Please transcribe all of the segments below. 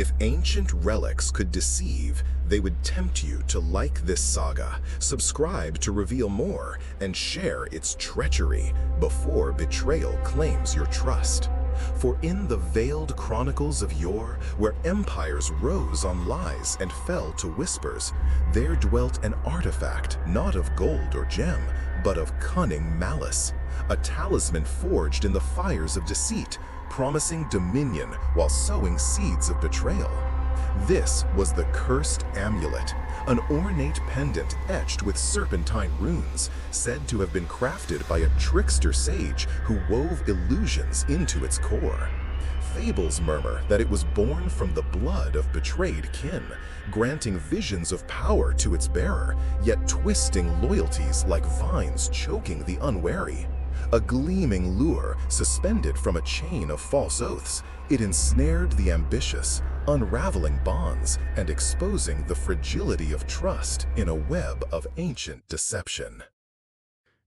If ancient relics could deceive, they would tempt you to like this saga, subscribe to reveal more, and share its treachery before betrayal claims your trust. For in the veiled chronicles of yore, where empires rose on lies and fell to whispers, there dwelt an artifact not of gold or gem, but of cunning malice, a talisman forged in the fires of deceit, promising dominion while sowing seeds of betrayal. This was the cursed amulet, an ornate pendant etched with serpentine runes, said to have been crafted by a trickster sage who wove illusions into its core. Fables murmur that it was born from the blood of betrayed kin, granting visions of power to its bearer, yet twisting loyalties like vines choking the unwary. A gleaming lure suspended from a chain of false oaths, it ensnared the ambitious, unraveling bonds and exposing the fragility of trust in a web of ancient deception.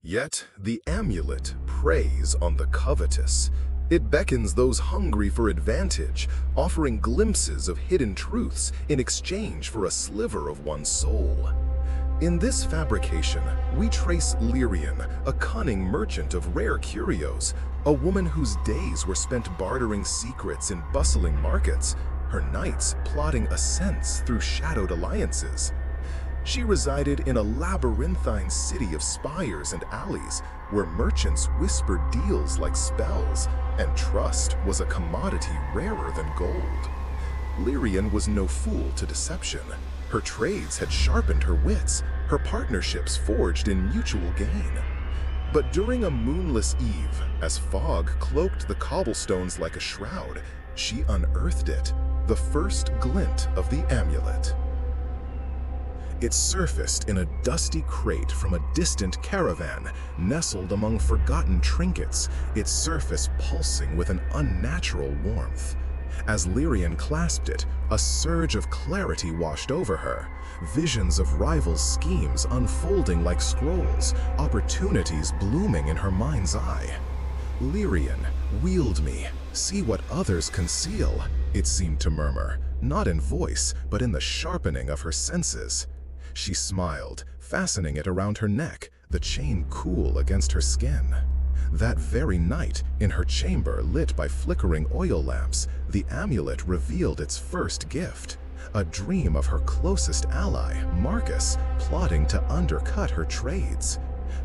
Yet the amulet preys on the covetous. It beckons those hungry for advantage, offering glimpses of hidden truths in exchange for a sliver of one's soul. In this fabrication, we trace Lyrian, a cunning merchant of rare curios, a woman whose days were spent bartering secrets in bustling markets, her nights plotting ascents through shadowed alliances. She resided in a labyrinthine city of spires and alleys, where merchants whispered deals like spells, and trust was a commodity rarer than gold. Lyrian was no fool to deception. Her trades had sharpened her wits, her partnerships forged in mutual gain. But during a moonless eve, as fog cloaked the cobblestones like a shroud, she unearthed it, the first glint of the amulet. It surfaced in a dusty crate from a distant caravan, nestled among forgotten trinkets, its surface pulsing with an unnatural warmth. As Lyrian clasped it, a surge of clarity washed over her, visions of rival schemes unfolding like scrolls, opportunities blooming in her mind's eye. Lyrian, wield me, see what others conceal, it seemed to murmur, not in voice, but in the sharpening of her senses. She smiled, fastening it around her neck, the chain cool against her skin. That very night, in her chamber lit by flickering oil lamps, the amulet revealed its first gift, a dream of her closest ally, Marcus, plotting to undercut her trades.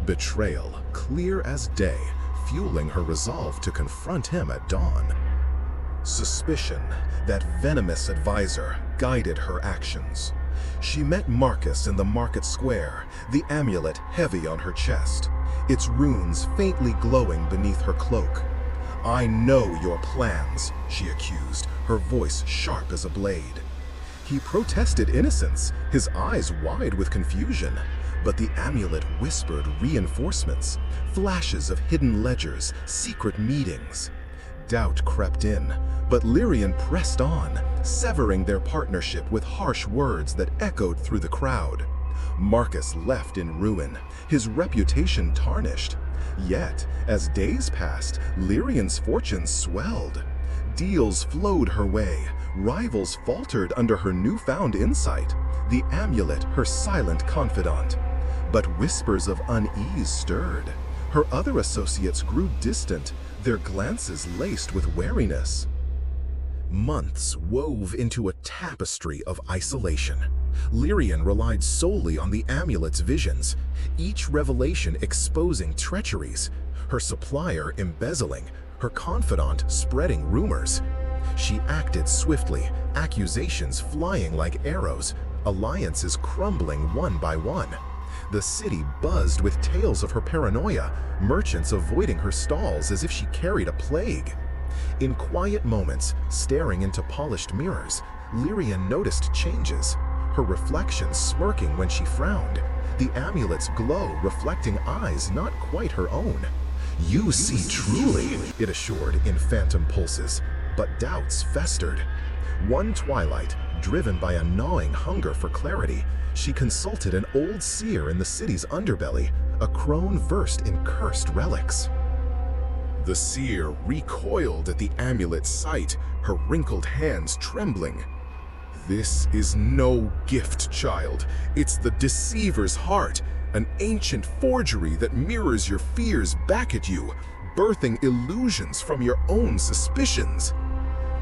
Betrayal, clear as day, fueling her resolve to confront him at dawn. Suspicion, that venomous advisor, guided her actions. She met Marcus in the market square, the amulet heavy on her chest, its runes faintly glowing beneath her cloak. "I know your plans," she accused, her voice sharp as a blade. He protested innocence, his eyes wide with confusion, but the amulet whispered reinforcements, flashes of hidden ledgers, secret meetings. Doubt crept in, but Lyrian pressed on, severing their partnership with harsh words that echoed through the crowd. Marcus left in ruin, his reputation tarnished. Yet, as days passed, Lyrian's fortunes swelled. Deals flowed her way, rivals faltered under her newfound insight, the amulet her silent confidant. But whispers of unease stirred. Her other associates grew distant, their glances laced with wariness. Months wove into a tapestry of isolation. Lyrian relied solely on the amulet's visions, each revelation exposing treacheries, her supplier embezzling, her confidant spreading rumors. She acted swiftly, accusations flying like arrows, alliances crumbling one by one. The city buzzed with tales of her paranoia, merchants avoiding her stalls as if she carried a plague. In quiet moments, staring into polished mirrors, Lyrian noticed changes, her reflection smirking when she frowned, the amulet's glow reflecting eyes not quite her own. "You see truly," it assured in phantom pulses, but doubts festered. One twilight, driven by a gnawing hunger for clarity, she consulted an old seer in the city's underbelly, a crone versed in cursed relics. The seer recoiled at the amulet's sight, her wrinkled hands trembling. This is no gift, child. It's the deceiver's heart, an ancient forgery that mirrors your fears back at you, birthing illusions from your own suspicions.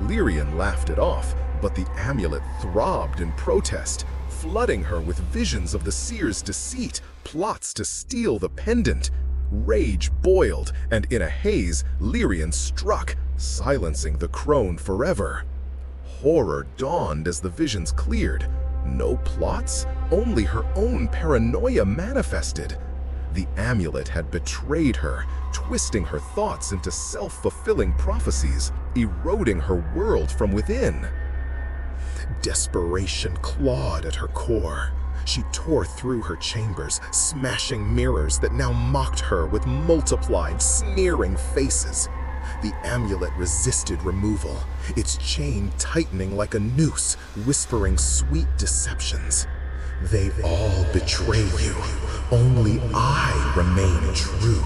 Lyrian laughed it off, but the amulet throbbed in protest, flooding her with visions of the seer's deceit, plots to steal the pendant. Rage boiled, and in a haze, Lyrian struck, silencing the crone forever. Horror dawned as the visions cleared. No plots, only her own paranoia manifested. The amulet had betrayed her, twisting her thoughts into self-fulfilling prophecies, eroding her world from within. Desperation clawed at her core. She tore through her chambers, smashing mirrors that now mocked her with multiplied, sneering faces. The amulet resisted removal, its chain tightening like a noose, whispering sweet deceptions. They all betray you. Only I remain true.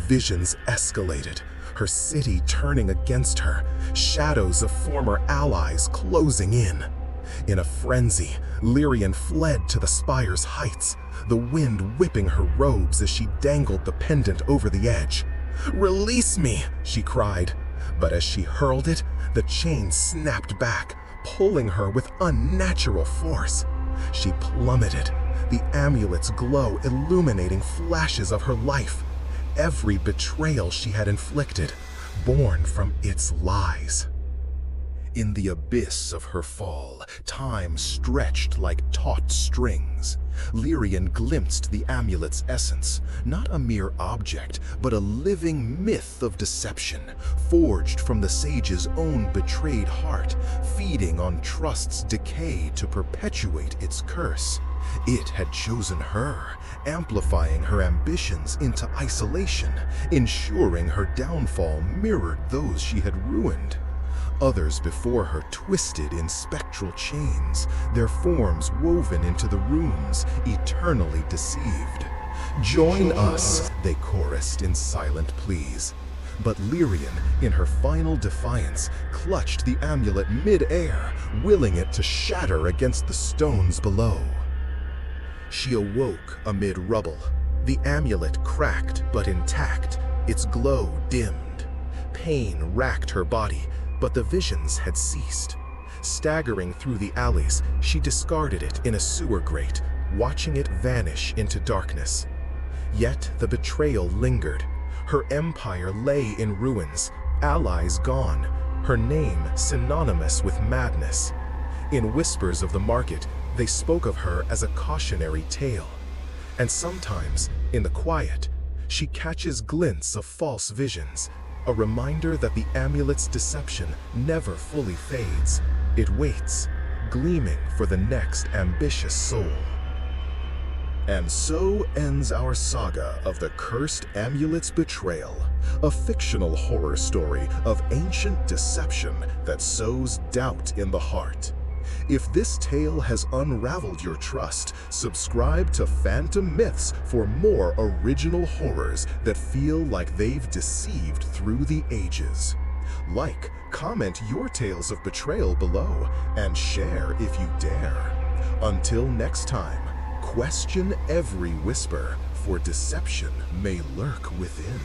Visions escalated, her city turning against her, shadows of former allies closing in. In a frenzy, Lyrian fled to the spire's heights, the wind whipping her robes as she dangled the pendant over the edge. "Release me!" she cried. But as she hurled it, the chain snapped back, pulling her with unnatural force. She plummeted, the amulet's glow illuminating flashes of her life. Every betrayal she had inflicted, born from its lies. In the abyss of her fall, time stretched like taut strings. Lyrian glimpsed the amulet's essence, not a mere object, but a living myth of deception, forged from the sage's own betrayed heart, feeding on trust's decay to perpetuate its curse. It had chosen her, amplifying her ambitions into isolation, ensuring her downfall mirrored those she had ruined. Others before her twisted in spectral chains, their forms woven into the runes, eternally deceived. "Join us," they chorused in silent pleas. But Lyrian, in her final defiance, clutched the amulet mid-air, willing it to shatter against the stones below. She awoke amid rubble. The amulet cracked but intact, its glow dimmed. Pain racked her body, but the visions had ceased. Staggering through the alleys, she discarded it in a sewer grate, watching it vanish into darkness. Yet the betrayal lingered. Her empire lay in ruins, allies gone, her name synonymous with madness. In whispers of the market, they spoke of her as a cautionary tale. And sometimes, in the quiet, she catches glints of false visions, a reminder that the amulet's deception never fully fades. It waits, gleaming for the next ambitious soul. And so ends our saga of the cursed amulet's betrayal, a fictional horror story of ancient deception that sows doubt in the heart. If this tale has unraveled your trust, subscribe to Phantom Myths for more original horrors that feel like they've deceived through the ages. Like, comment your tales of betrayal below, and share if you dare. Until next time, question every whisper, for deception may lurk within.